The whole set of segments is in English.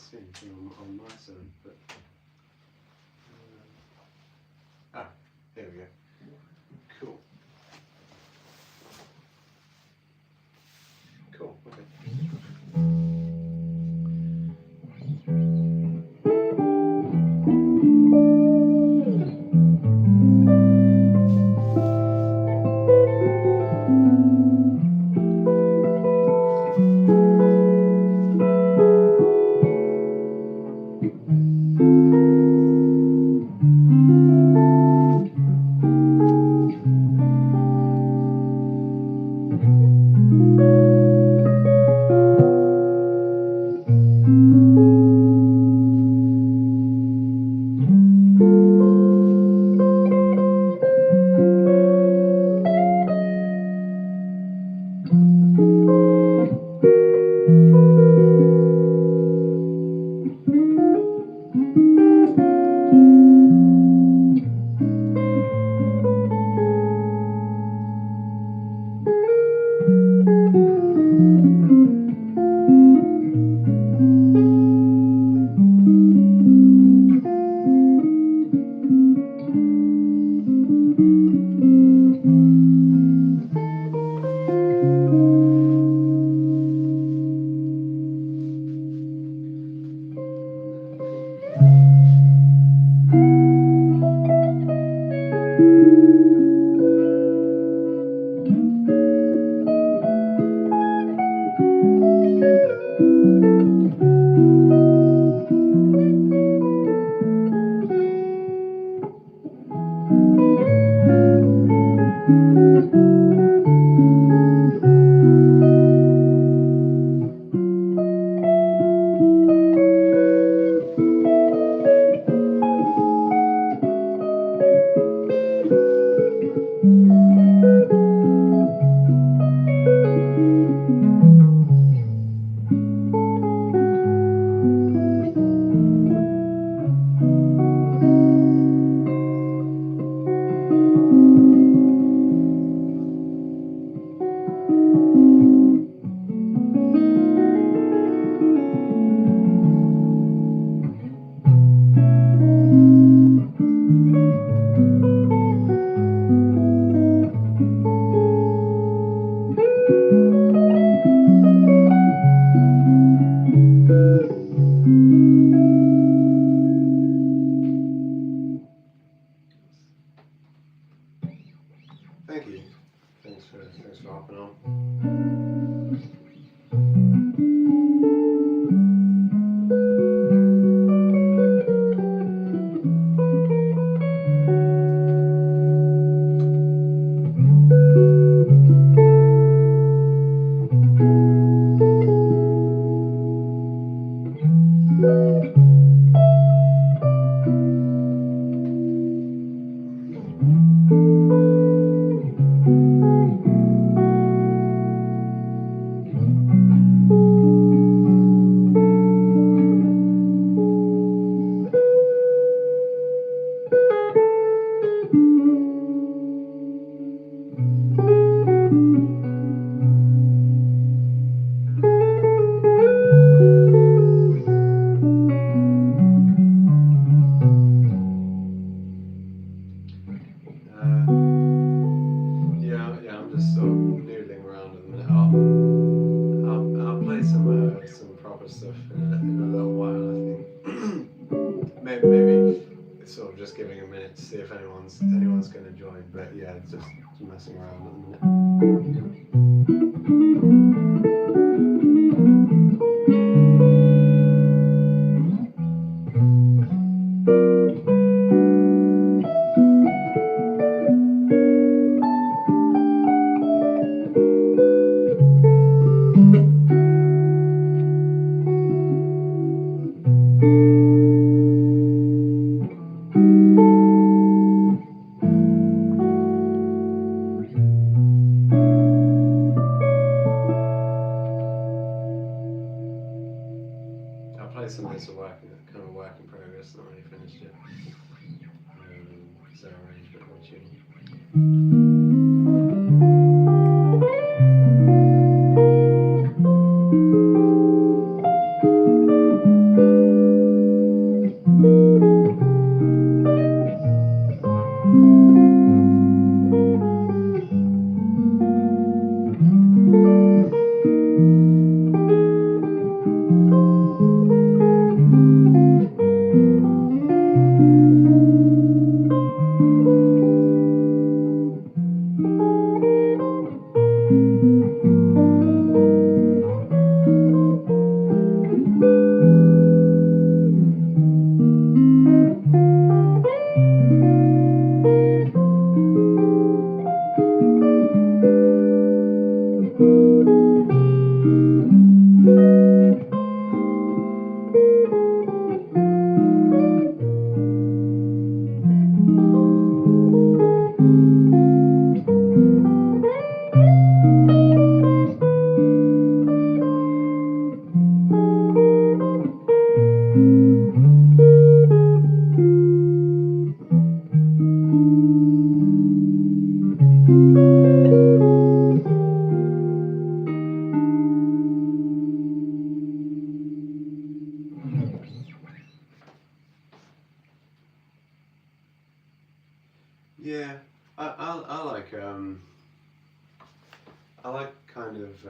see anything on my side, but here we go. Cool. Cool. Okay. Thank you. Thanks for hopping on. Yeah, I'm just sort of noodling around at the minute. I'll play some proper stuff in a little while. I think maybe it's sort of just giving a minute to see if anyone's going to join. But yeah, just messing around at the I'll play some of this kind of a work in progress, not really finished yet. So arrangement or tuning. Yeah, I like kind of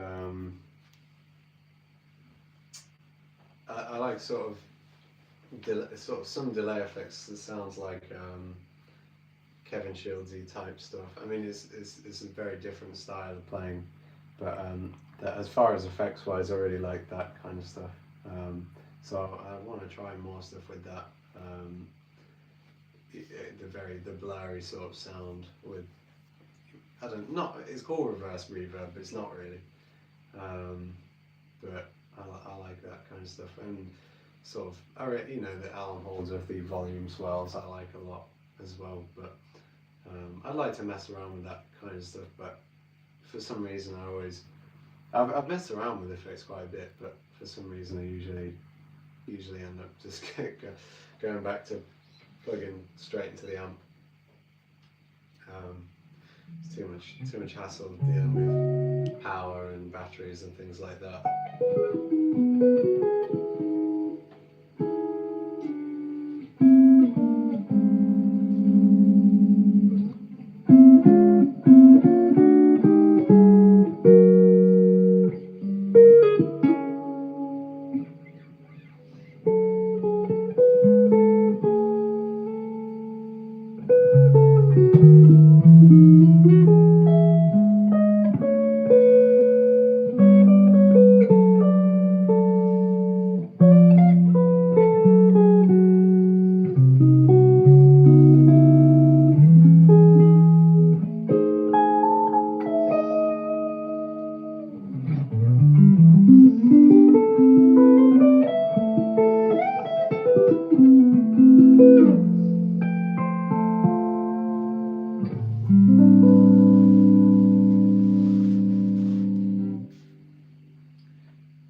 I like sort of sort of some delay effects that sounds like Kevin Shieldsy type stuff. I mean, it's a very different style of playing, but that, as far as effects wise, I really like that kind of stuff. So I want to try more stuff with that. The blurry sort of sound with, I don't, not, it's called reverse reverb, but it's not really. But I like that kind of stuff, and sort of the Alan Holdsworthy volume swells I like a lot as well. But I'd like to mess around with that kind of stuff, but for some reason I've messed around with effects quite a bit, but for some reason I usually end up just going back to plugging straight into the amp. It's too much hassle dealing with power and batteries and things like that.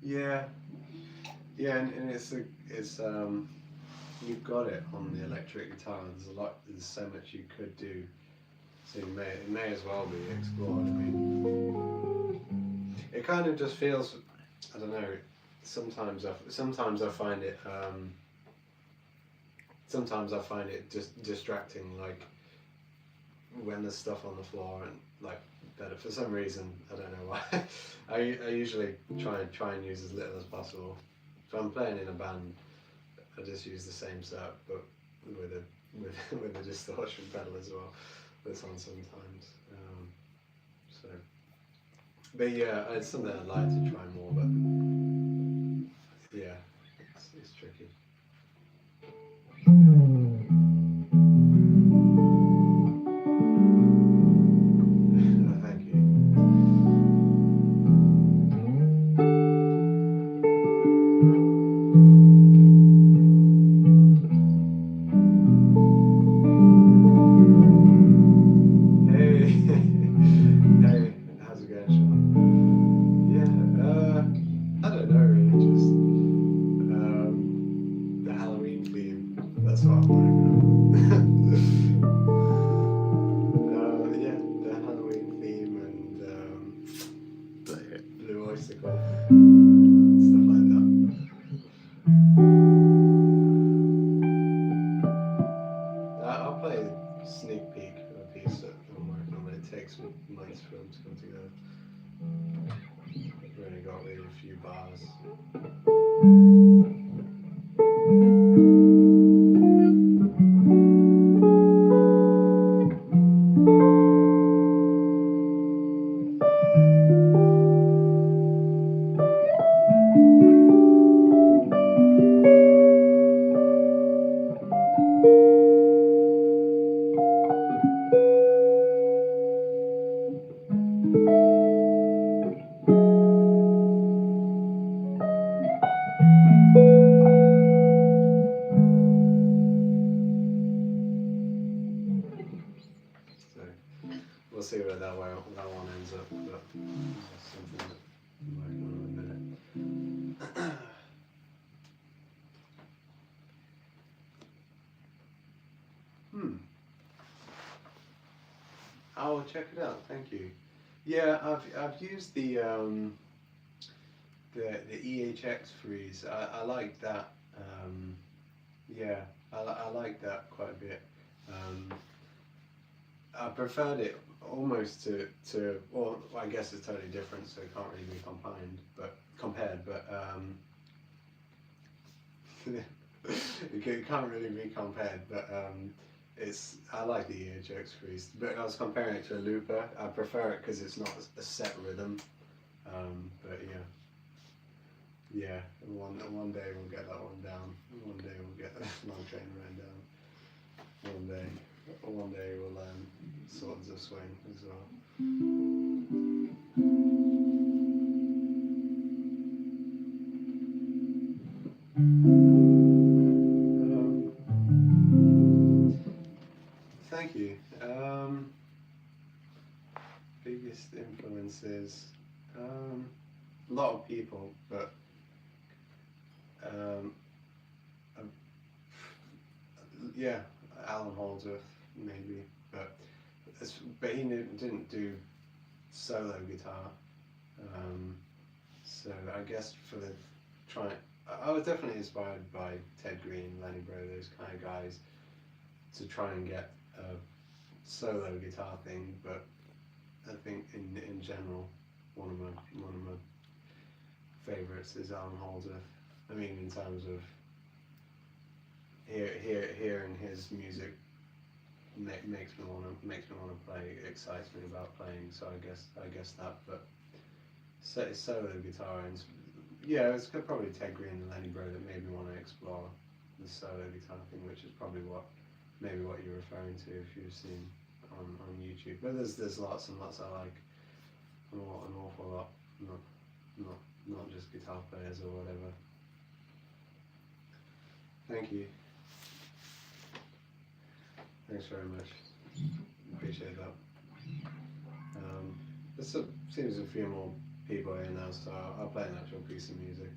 Yeah, yeah, and it's you've got it on the electric guitar. There's so much you could do. So it may as well be explored. I mean, it kind of just feels, I don't know. Sometimes I find it just distracting. Like when there's stuff on the floor and like that. For some reason, I don't know why. I usually try and use as little as possible. If I'm playing in a band, I just use the same setup, but with with a distortion pedal as well. That's on sometimes. So, but yeah, it's something I'd like to try more. But yeah, it's tricky. Thank you. Hey, hey, how's it going, Sean? Yeah, I don't know, really, just the Halloween theme. That's what I'm working on. Yeah, the Halloween theme and Blue Oyster Cult, stuff like that. I'll play a sneak peek of a piece that I'm working on, but it takes months for them to come together. I've only got really a few bars. So we'll see where that one ends up, but that's something that I'm working on in a minute. I will check it out. Thank you. Yeah, I've used the EHX freeze. I like that. Yeah, I like that quite a bit. I preferred it almost to well, I guess it's totally different, so it can't really be compared, but it can't really be compared, but it's I like the ear jerks freeze, but I was comparing it to a looper. I prefer it because it's not a set rhythm, but yeah. Yeah, one day we'll get that one down. One day we'll get Long Train Run down. One day we'll learn Swords of Swing as well. Um, Thank you. Biggest influences, a lot of people, but um, uh, yeah, Alan Holdsworth maybe, but he didn't do solo guitar. Um, so I guess for the try, I was definitely inspired by Ted Green, Lenny Breau, those kind of guys, to try and get a solo guitar thing. But I think in general, one of my favorites is Alan Holdsworth. I mean, in terms of hearing his music makes me wanna play, excites me about playing. So I guess that, but solo guitar and yeah, it's probably Ted Green and Lenny Breau that made me want to explore the solo guitar thing, which is probably what you're referring to if you've seen on YouTube. But there's lots and lots I like, an awful lot, not not not just guitar players or whatever. Thank you. Thanks very much. Appreciate that. There seems a few more people here now, so I'll play an actual piece of music.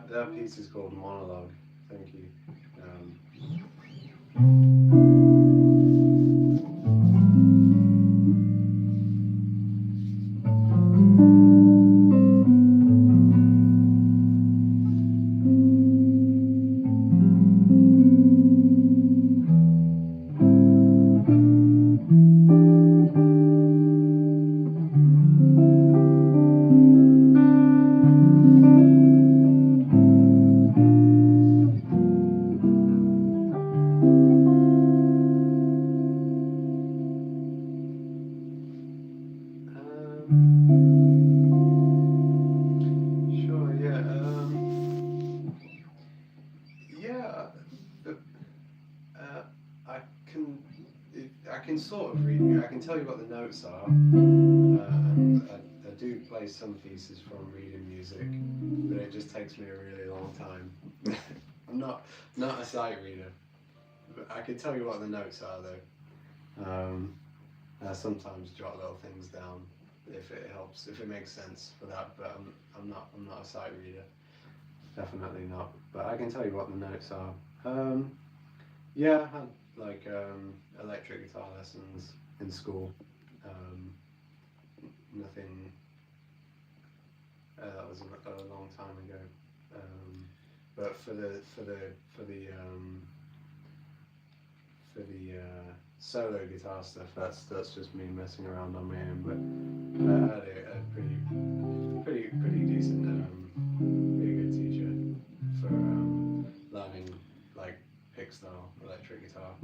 That piece is called Monologue. Thank you. Um, sure, yeah. Yeah, but, I can I can sort of read you. I can tell you what the notes are, and I do play some pieces from reading music, but it just takes me a really long time. I'm not a sight reader, but I can tell you what the notes are though. I sometimes jot little things down if it helps, if it makes sense for that. But I'm not a sight reader, definitely not. But I can tell you what the notes are. Yeah, I had like electric guitar lessons in school. Um, Nothing. That was a long time ago. But for the solo guitar stuff, that's just me messing around on my own. But I had a pretty decent, pretty good teacher for learning like pick style electric guitar.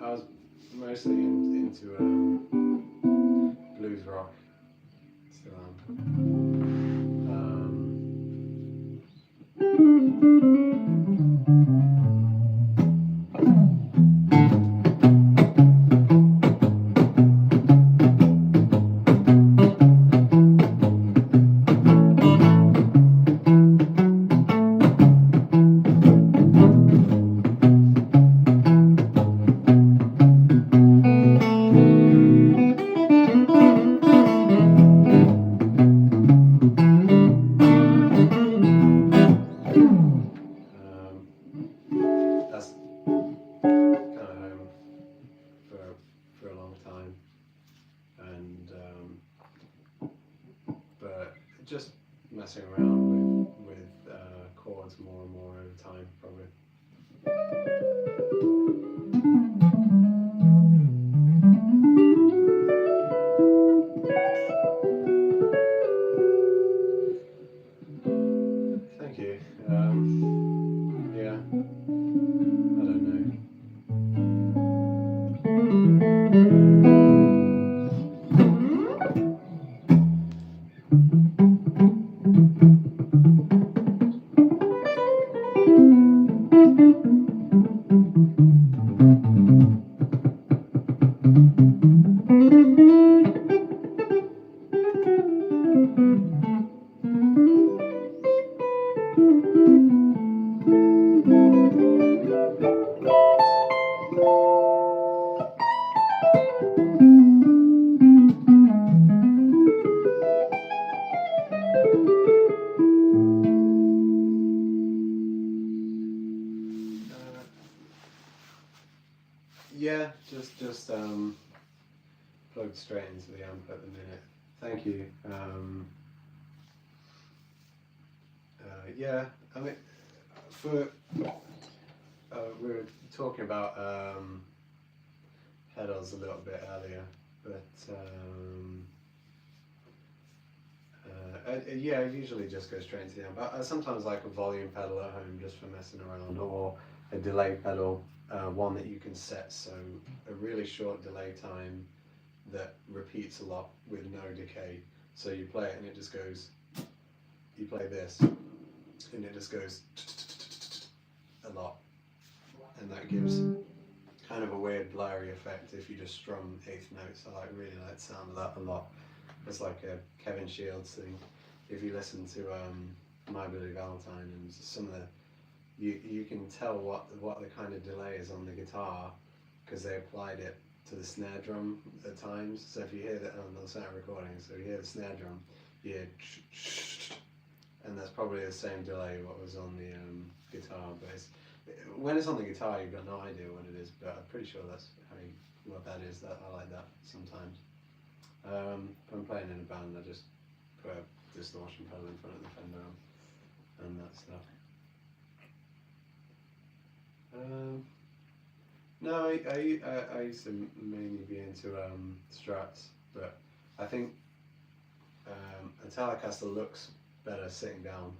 I was mostly into blues rock. Still am. That's kind of home for a long time, and but just messing around with chords more and more over time, probably. Thank you. Yeah, I don't know. Yeah, just plugged straight into the amp at the minute. Thank you. Yeah, I mean, for we were talking about pedals a little bit earlier, but yeah, I usually just go straight into the amp. I sometimes like a volume pedal at home just for messing around, or a delay pedal, one that you can set so a really short delay time that repeats a lot with no decay. So you play it and it just goes, you play this and it just goes a lot, and that gives kind kind of a weird blurry effect if you just strum eighth notes. I really like the sound of that a lot. It's like a Kevin Shields thing. If you listen to My Bloody Valentine and some of the, you can tell what the kind of delay is on the guitar because they applied it to the snare drum at times. So if you hear that on the sound recording, so you hear the snare drum, you hear and that's probably the same delay what was on the guitar. But when it's on the guitar, you've got no idea what it is. But I'm pretty sure that's what that is. That I like that sometimes. If I'm playing in a band, I just put a distortion pedal in front of the Fender and that stuff. No, I used to mainly be into Strats, but I think a Telecaster looks better sitting down.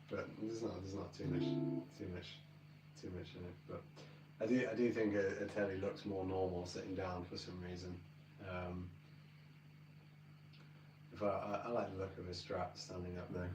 But there's not too much in it. But I do think a Tele looks more normal sitting down for some reason. If I like the look of a Strat standing up now.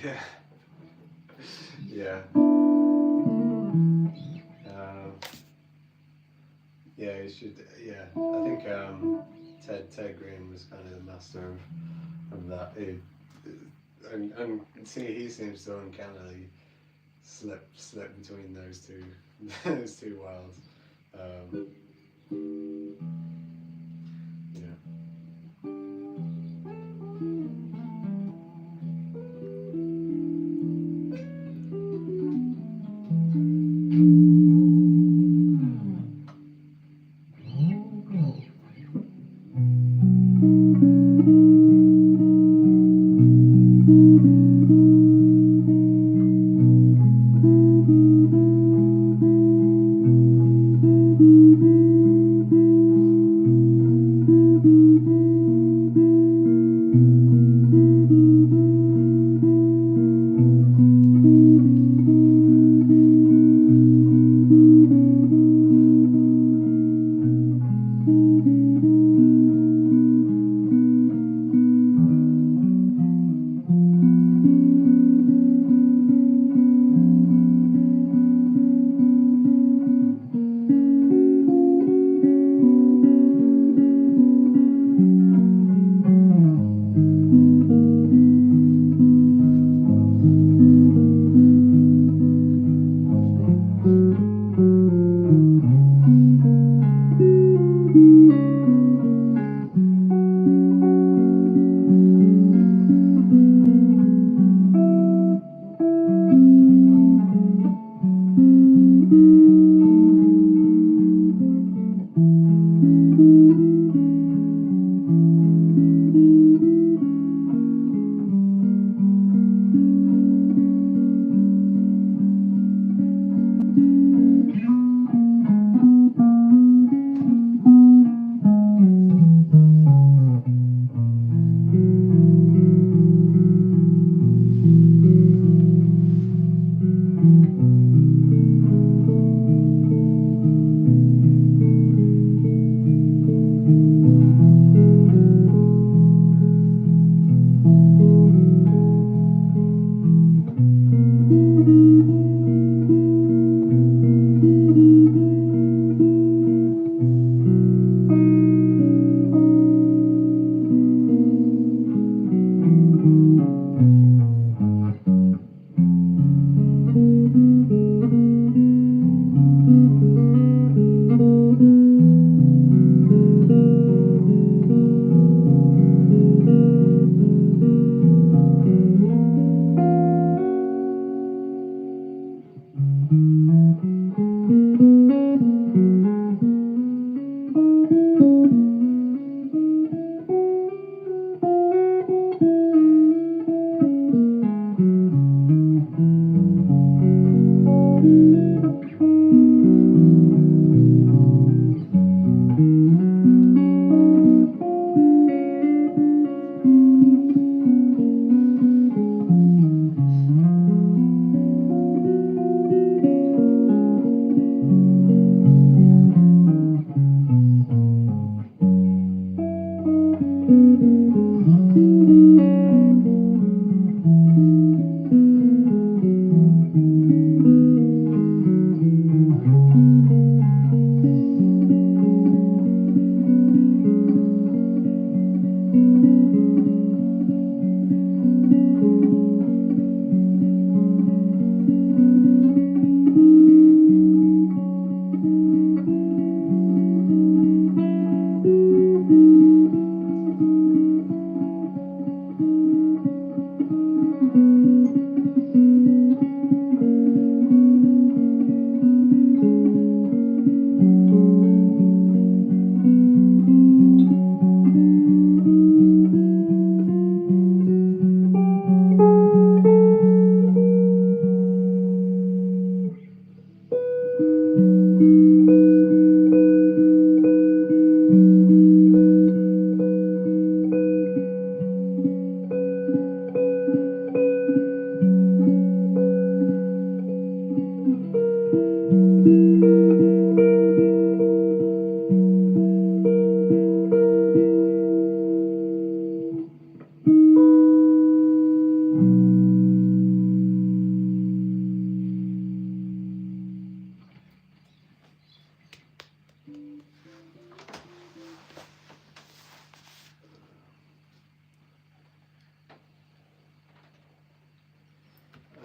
Yeah. Yeah. Um, yeah, you should. Yeah, I think Ted Green was kind of the master of that. And see, he seems to uncannily slip between those two those two worlds. Um, yeah.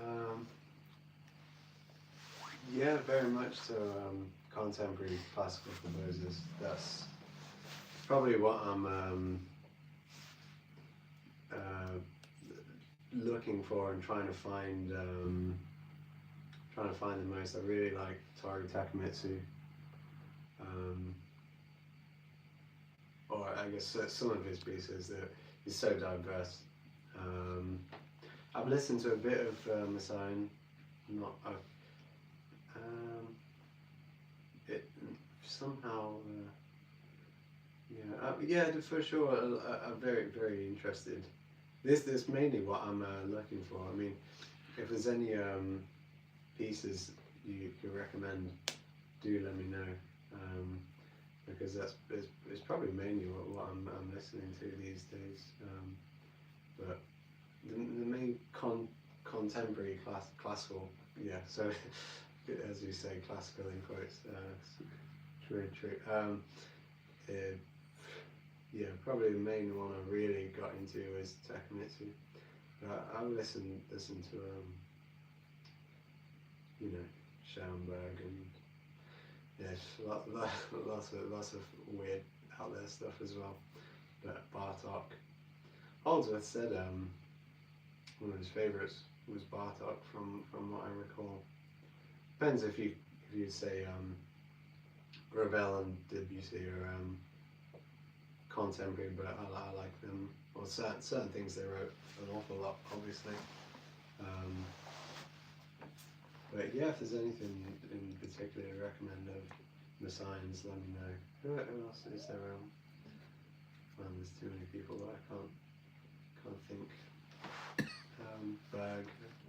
Um, yeah, very much so. Contemporary classical composers. That's probably what I'm looking for and trying to find the most. I really like Toru Takemitsu, um, or I guess some of his pieces that is so diverse. Um, I've listened to a bit of Messiaen, not it somehow. Yeah, for sure. I'm very interested. This mainly what I'm looking for. I mean, if there's any pieces you can recommend, do let me know. Because it's probably mainly what I'm listening to these days. But the main contemporary classical, yeah. So as you say, classical in quotes. True. Yeah, probably the main one I really got into was Takemitsu. I listen to Schoenberg and lots of weird out there stuff as well. But Bartok, Holdsworth said one of his favourites was Bartok from what I recall. Depends if you say Ravel and Debussy or contemporary, but I like them. Well, certain things they wrote an awful lot, obviously. But yeah, if there's anything in particular to recommend of Messiaens, let me know. Who else is there around? Well, there's too many people that I can't think. Berg,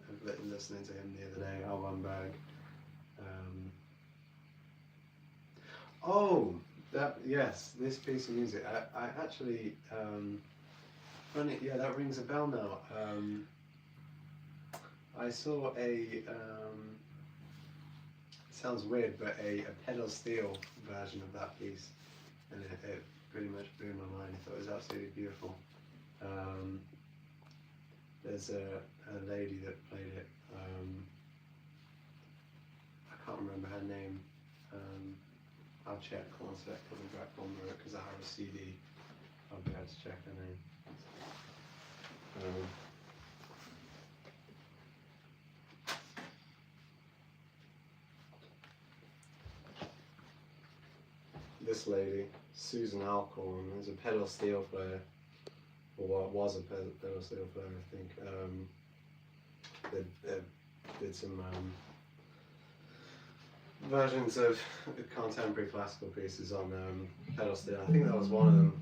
I've been listening to him the other day. Alban Berg. Yes, this piece of music. I actually funny. Yeah, that rings a bell now. I saw sounds weird, but a pedal steel version of that piece, and it pretty much blew my mind. I thought it was absolutely beautiful. There's a lady that played it. I can't remember her name. I'll check one sec. I'll be back on it because I have a CD. I'll be able to check her name. This lady, Susan Alcorn, is a pedal steel player, or was a pedal steel player, I think. They did some versions of contemporary classical pieces on pedal steel. I think that was one of them,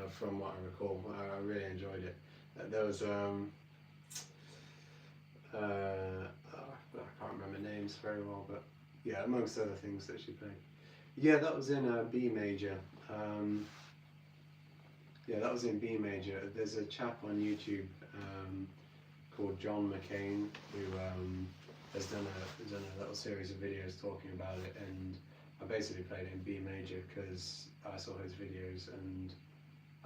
from what I recall. I really enjoyed it. There was I can't remember names very well, but yeah, amongst other things that she played. Yeah, that was in B major. That was in B major. There's a chap on YouTube called John McCain who has done a little series of videos talking about it, and I basically played it in B major because I saw his videos and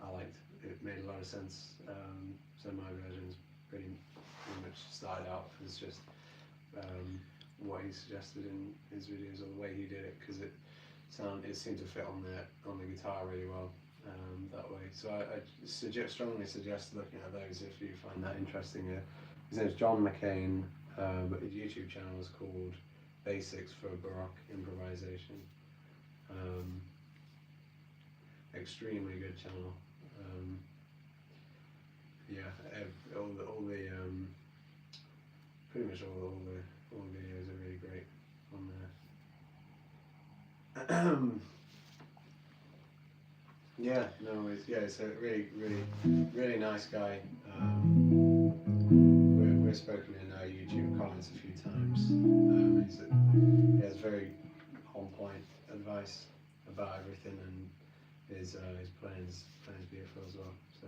I liked it. It made a lot of sense. So my version's pretty much started out as just what he suggested in his videos, or the way he did it, because it seemed to fit on the guitar really well that way. So I strongly suggest looking at those if you find that interesting. His name's John McCain, but his YouTube channel is called Basics for Baroque Improvisation. Extremely good channel. Pretty much all the videos are really great on there. It's a really nice guy. We've spoken in our YouTube comments a few times. He has very on point advice about everything, and his playing's beautiful as well. So.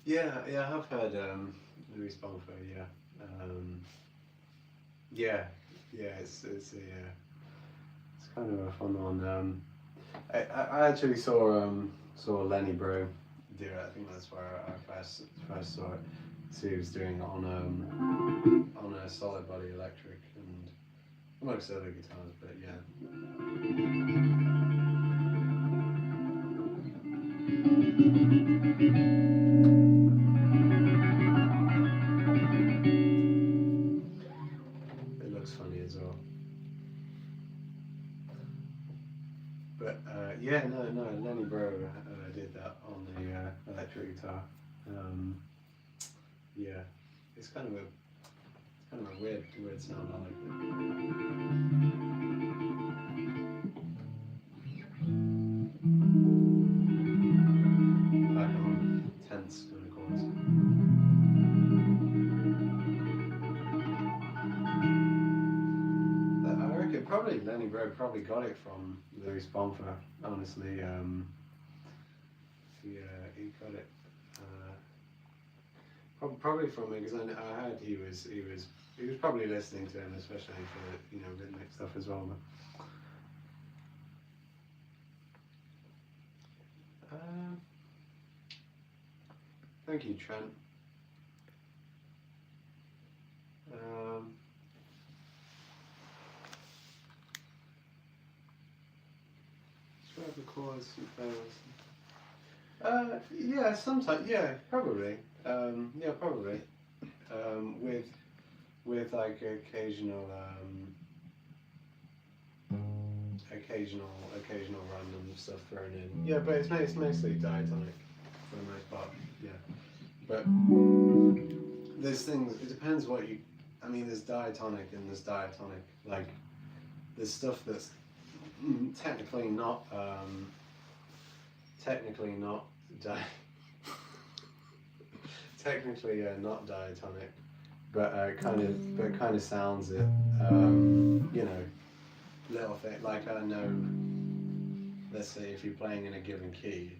Yeah, I have heard Louis Bonfer. Yeah, yeah, it's a it's kind of a fun one. I actually saw Lenny Brew do it. I think that's where I first saw it. So he was doing it on a solid body electric and amongst other guitars, but yeah. It looks funny as well. But yeah, no, Lenny Brew did that on the electric guitar. Yeah, it's kind of a weird sound. I like it. Like on tense kind of chords. I reckon probably Lenny Brew probably got it from Louis Bonfer. Honestly, he got it. Probably from me because I heard he was probably listening to him, especially for rhythmic stuff as well. But thank you, Trent. Describe the chords and fails. Yeah, sometimes. Yeah, probably. Yeah, probably. With like occasional random stuff thrown in. Yeah, but it's mostly diatonic for the most part. Yeah, but there's things. It depends what you. I mean, there's diatonic and there's diatonic. Like, there's stuff that's technically not not diatonic, but kind of sounds it. Little thing like I know. Let's say if you're playing in a given key,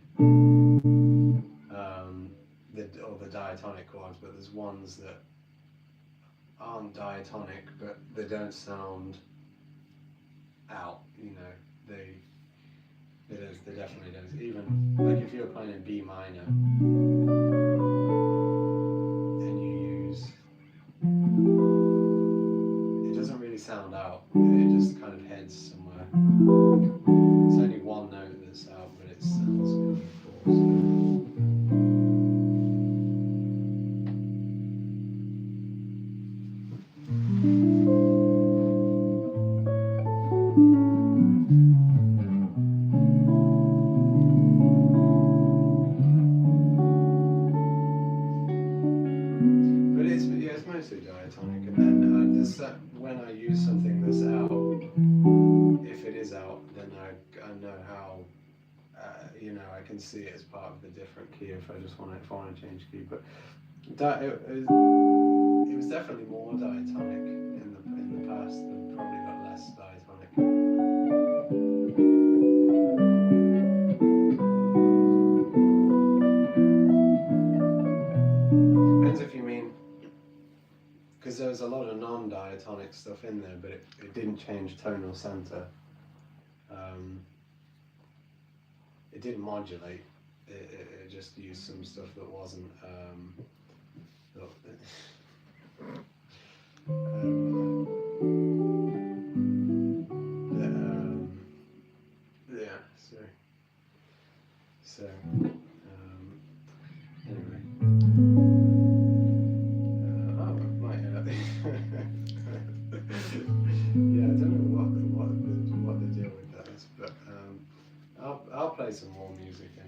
the diatonic chords, but there's ones that aren't diatonic, but they don't sound out. They definitely don't. Even like if you're playing in B minor and you use, it doesn't really sound out. It just kind of heads somewhere. It's only one note that's out, but it sounds kind of forced. It's mostly diatonic, and then when I use something that's out, if it is out, then I know how, I can see it as part of the different key if I want to change key. But it was definitely more diatonic in the non-diatonic stuff in there, but it didn't change tonal center. It didn't modulate. It just used some stuff that wasn't. Yeah. So anyway. Oh, my yeah, I don't know what the deal with that is, but I'll play some more music anyway.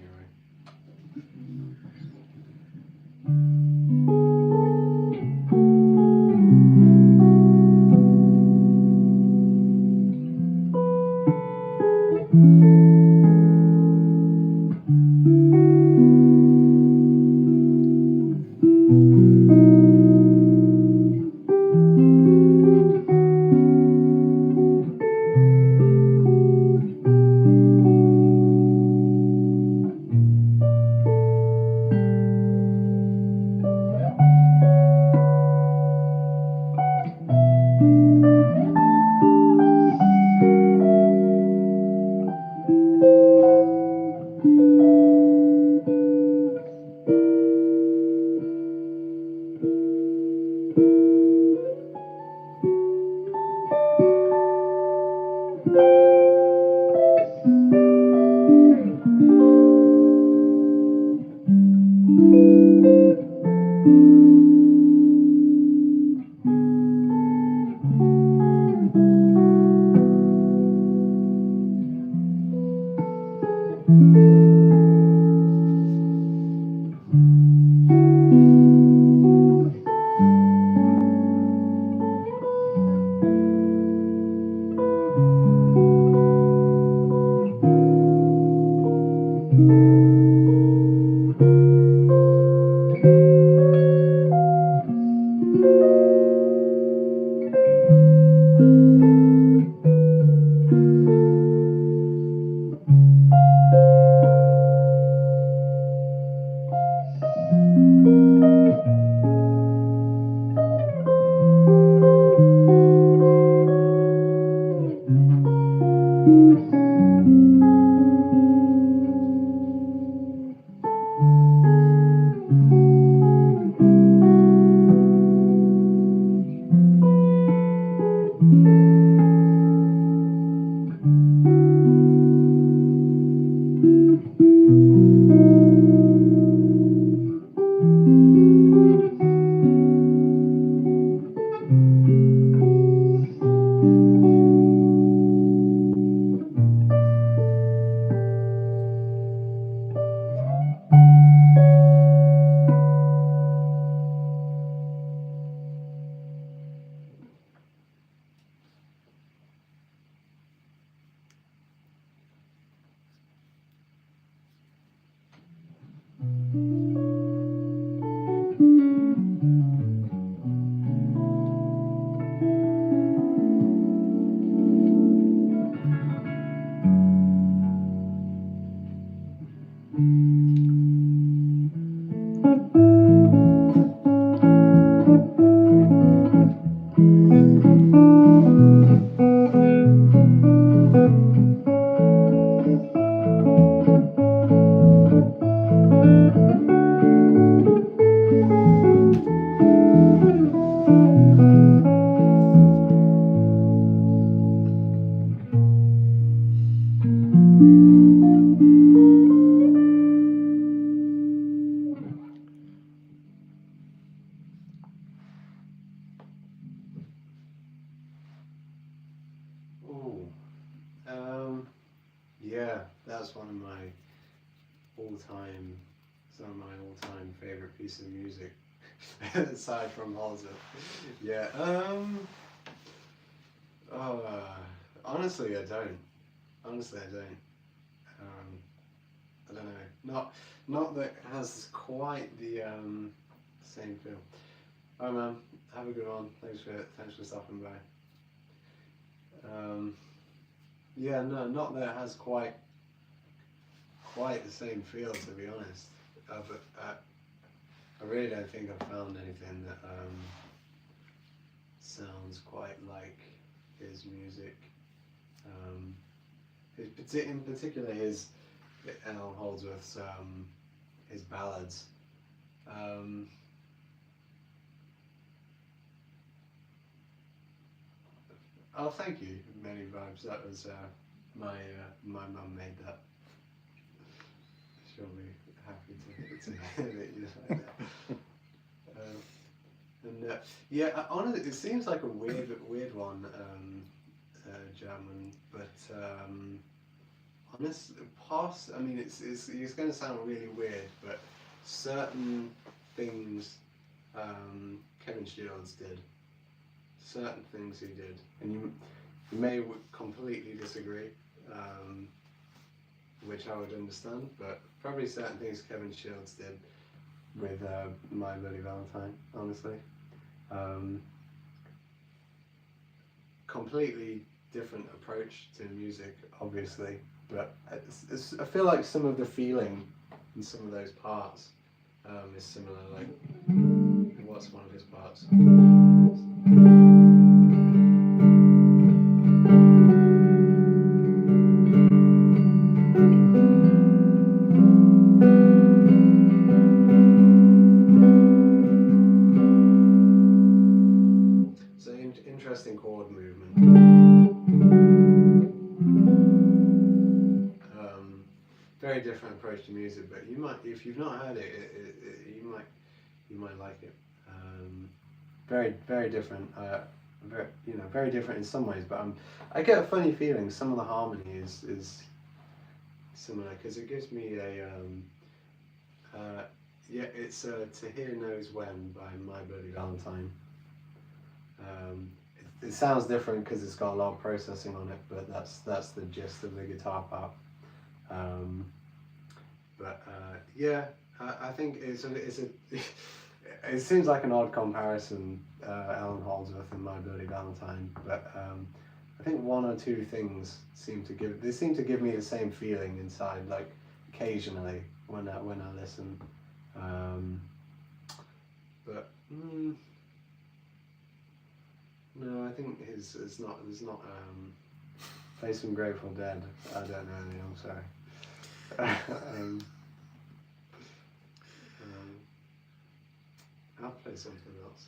Yeah, that's one of my some of my all-time favorite pieces of music, aside from Halsey. Yeah. Honestly, I don't. Honestly, I don't. I don't know. Not that it has quite the same feel. Oh man, have a good one. Thanks for stopping by. Yeah, no, not that it has quite the same feel, to be honest. But I really don't think I've found anything that sounds quite like his music. In particular, his Alan Holdsworth's his ballads. Oh, thank you, Many Vibes. That was my mum made that. She'll be happy to hear that you like that. Yeah, honestly, it seems like a weird one, German, but I mean, it's going to sound really weird, but certain things Kevin Shields did, certain things he did, and you may completely disagree, which I would understand, but probably certain things Kevin Shields did with My Bloody Valentine, honestly. Completely different approach to music, obviously, but I feel like some of the feeling in some of those parts is similar. Like, what's one of his parts? So interesting chord movement. Very different approach to music, but you might, if you've not heard it, you might like it. Very different. Very different in some ways, but I get a funny feeling some of the harmony is similar, because it gives me a it's To Hear Knows When by My Bloody Valentine. It sounds different because it's got a lot of processing on it, but that's the gist of the guitar part. I think it's a it seems like an odd comparison, Alan Holdsworth and My Bloody Valentine, but I think one or two things seem to give me the same feeling inside, like occasionally when I listen. No, I think it's not play some Grateful Dead. I don't know any, I'm sorry. I'll play something else.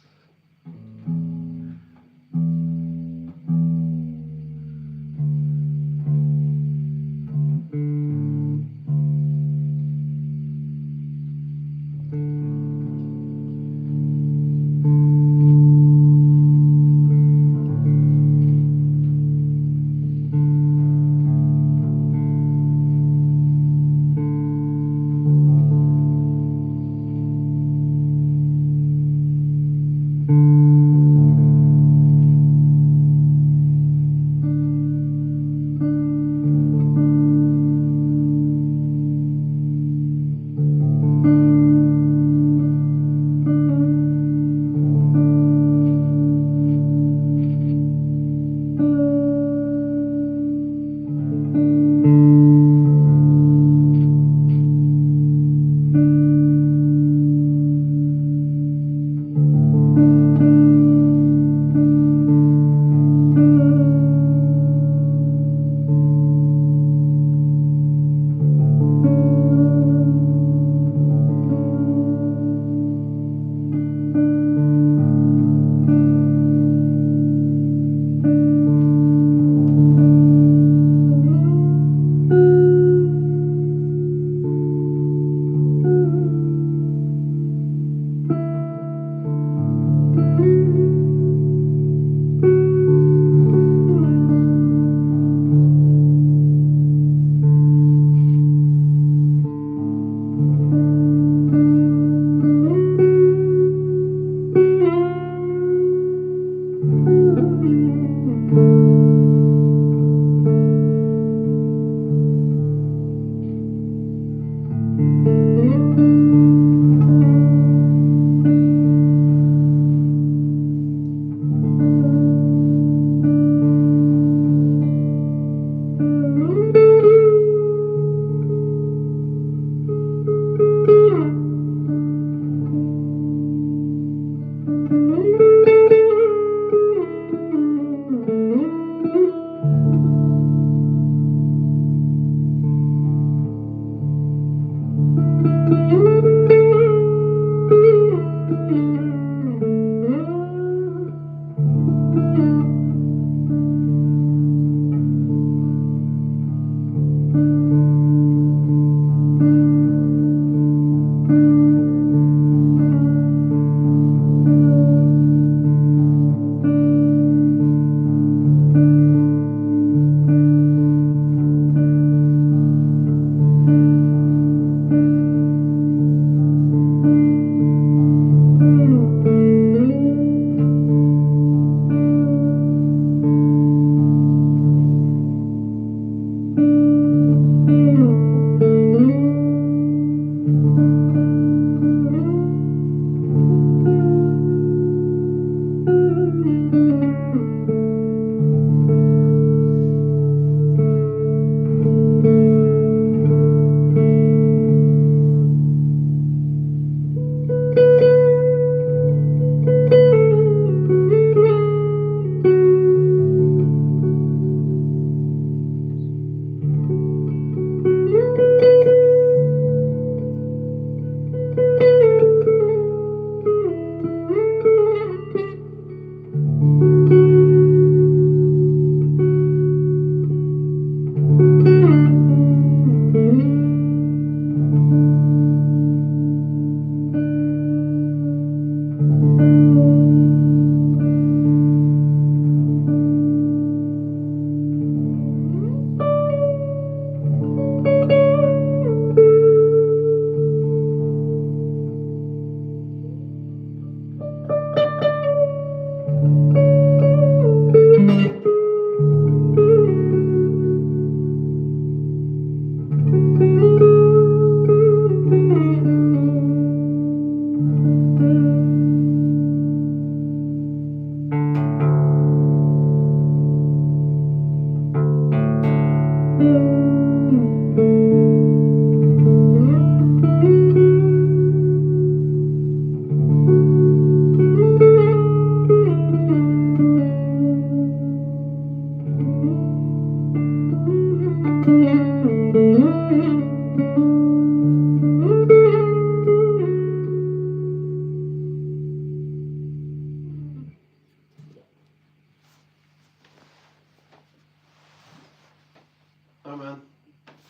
Oh man,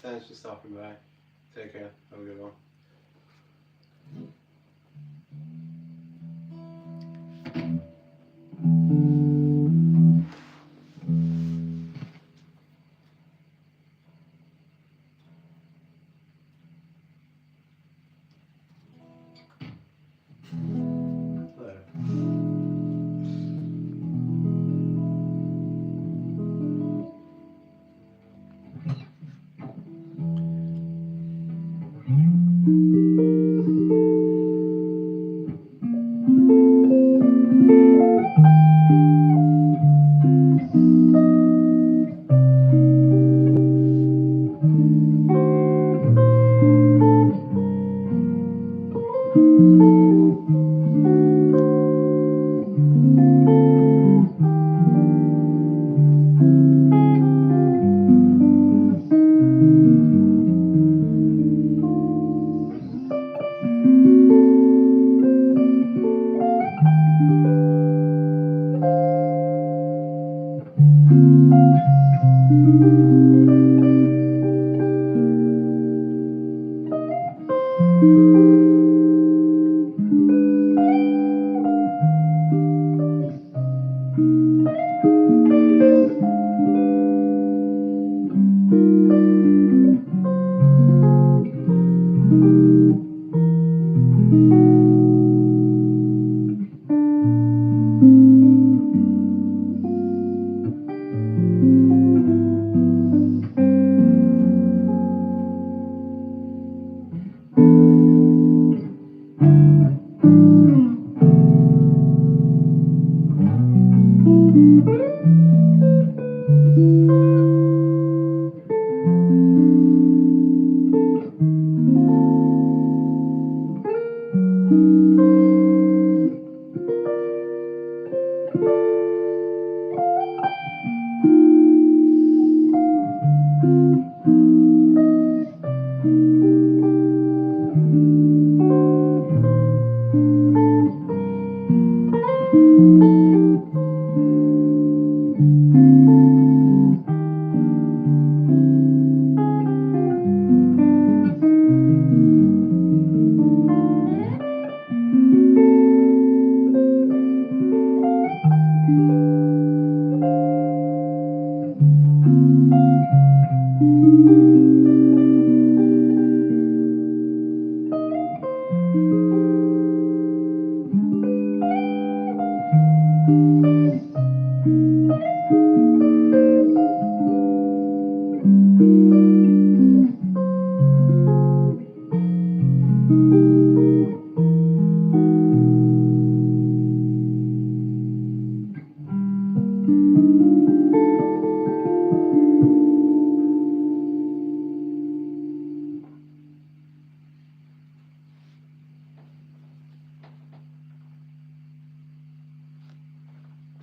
thanks for stopping by. Take care. Have a good one. Hello.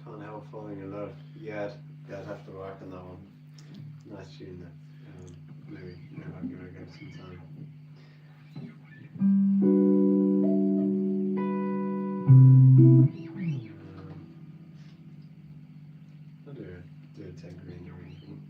Can't help falling in love. Yeah, I'd have to work on that one. Nice tune there. Maybe I'll give it a go sometime. I'll do a 10 green arrangement.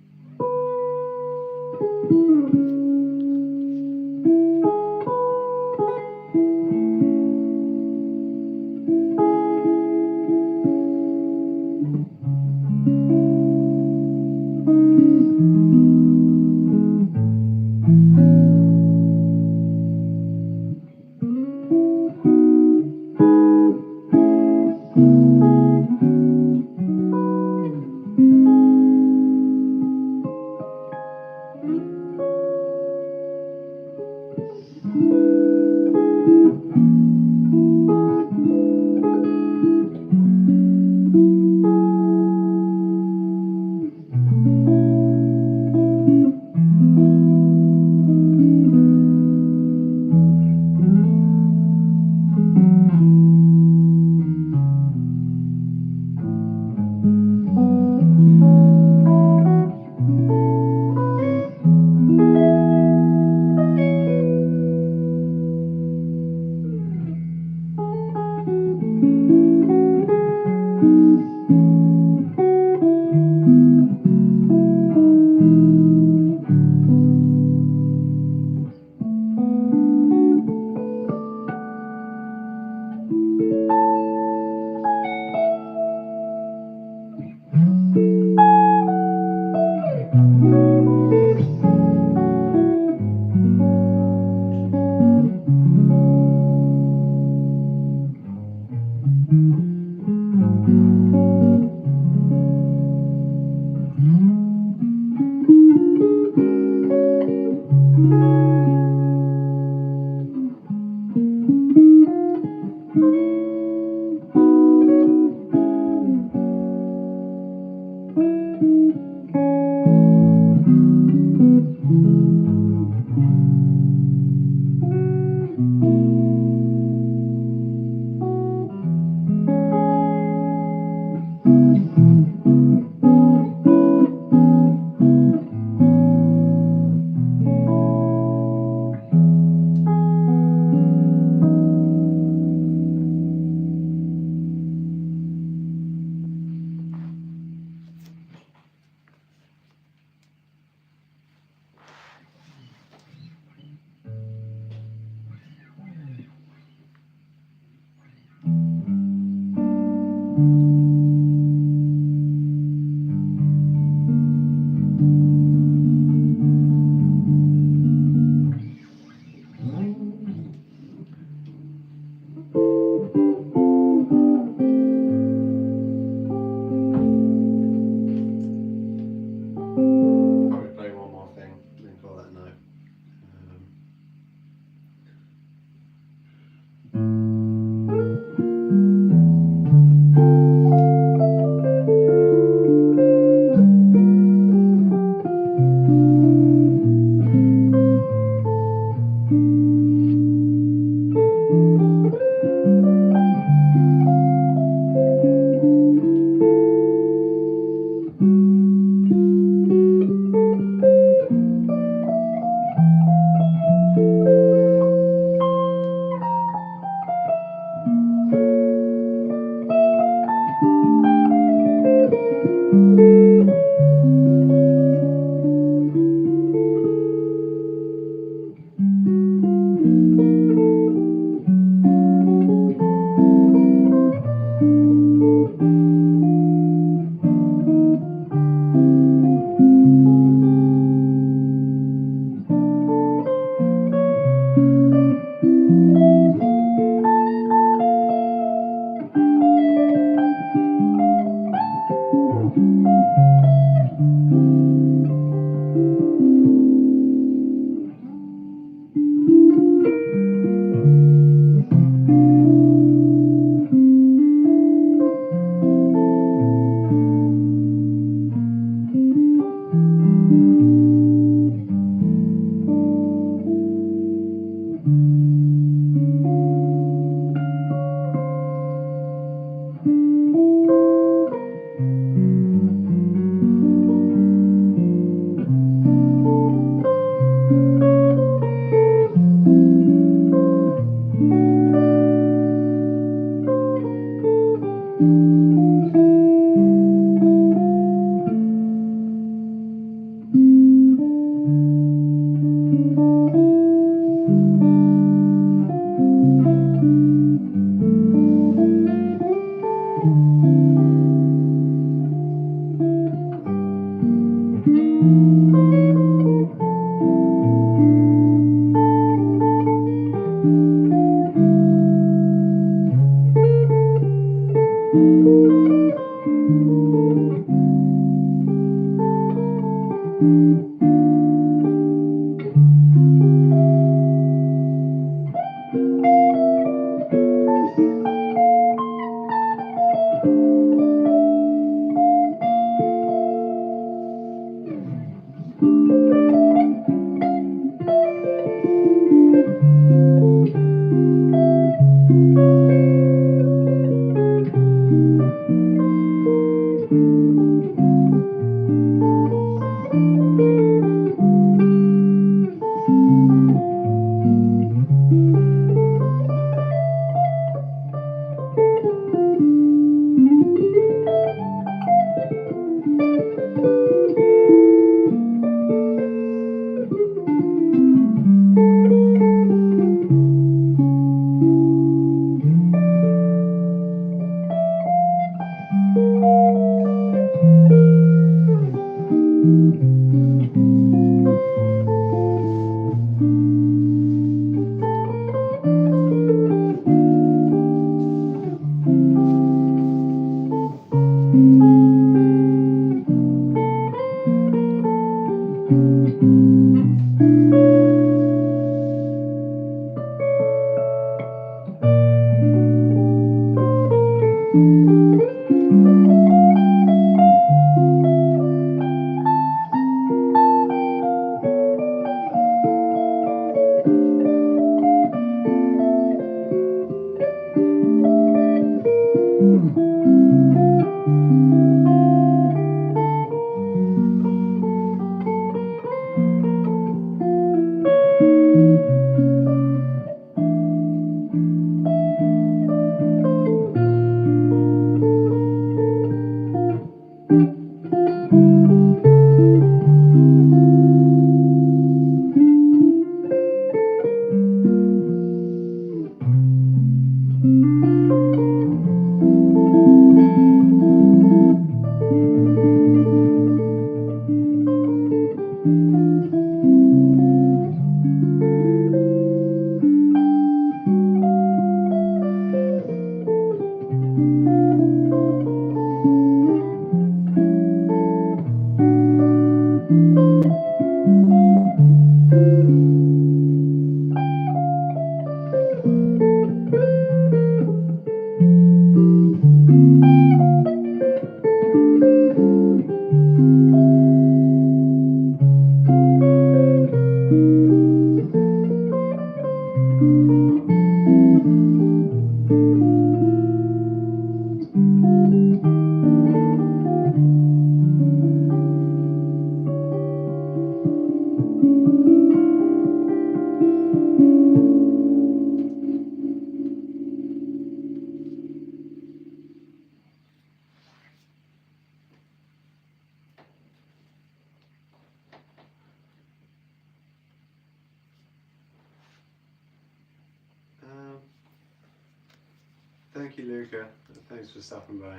thank you, Luca. Thanks for stopping by.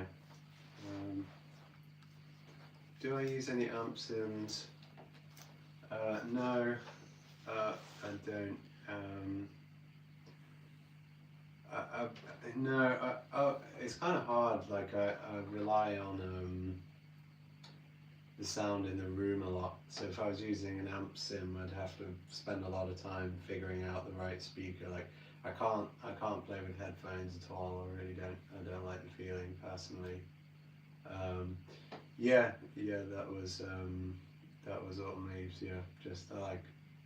Do I use any amp sims? No, I don't. It's kind of hard. Like I rely on the sound in the room a lot. So if I was using an amp sim, I'd have to spend a lot of time figuring out the right speaker. Like I can't play with headphones at all. I really don't. I don't like the feeling personally. That was Autumn Leaves. Yeah, just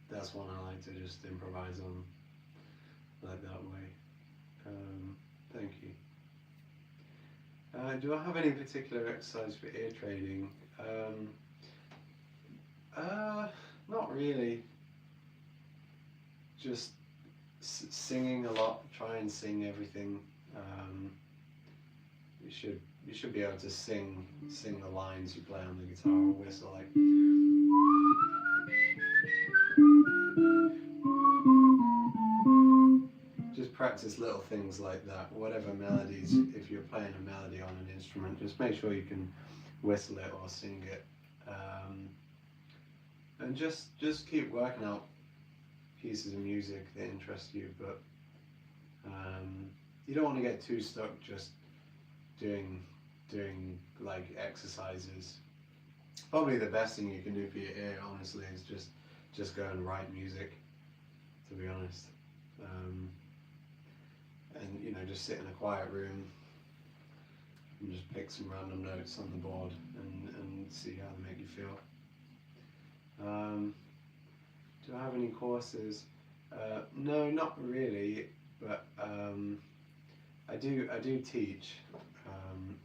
that's one I like to just improvise on, like that way. Thank you. Do I have any particular exercise for ear training? Not really. Just singing a lot. Try and sing everything. You should be able to sing the lines you play on the guitar or whistle, like. Just practice little things like that. Whatever melodies, if you're playing a melody on an instrument, just make sure you can whistle it or sing it, and just keep working out pieces of music that interest you. But you don't want to get too stuck just doing like exercises. Probably the best thing you can do for your ear, honestly, is just go and write music. To be honest. And just sit in a quiet room and just pick some random notes on the board and see how they make you feel. Do I have any courses? No, not really, but I do teach.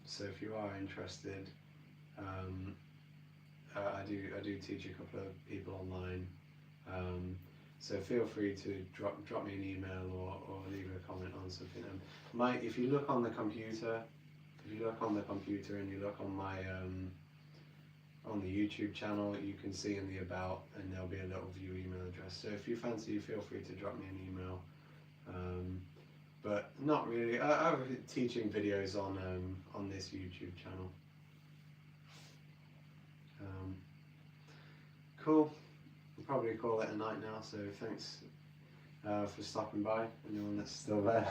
So if you are interested, I do teach a couple of people online. So feel free to drop me an email or leave a comment on something. If you look on the computer, and you look on my on the YouTube channel, you can see in the about, and there'll be a little view email address. So if you fancy, feel free to drop me an email. But not really. I have teaching videos on this YouTube channel. Cool. We'll probably call it a night now, so thanks for stopping by, anyone that's still there.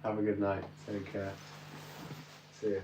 Have a good night. Take care. See you.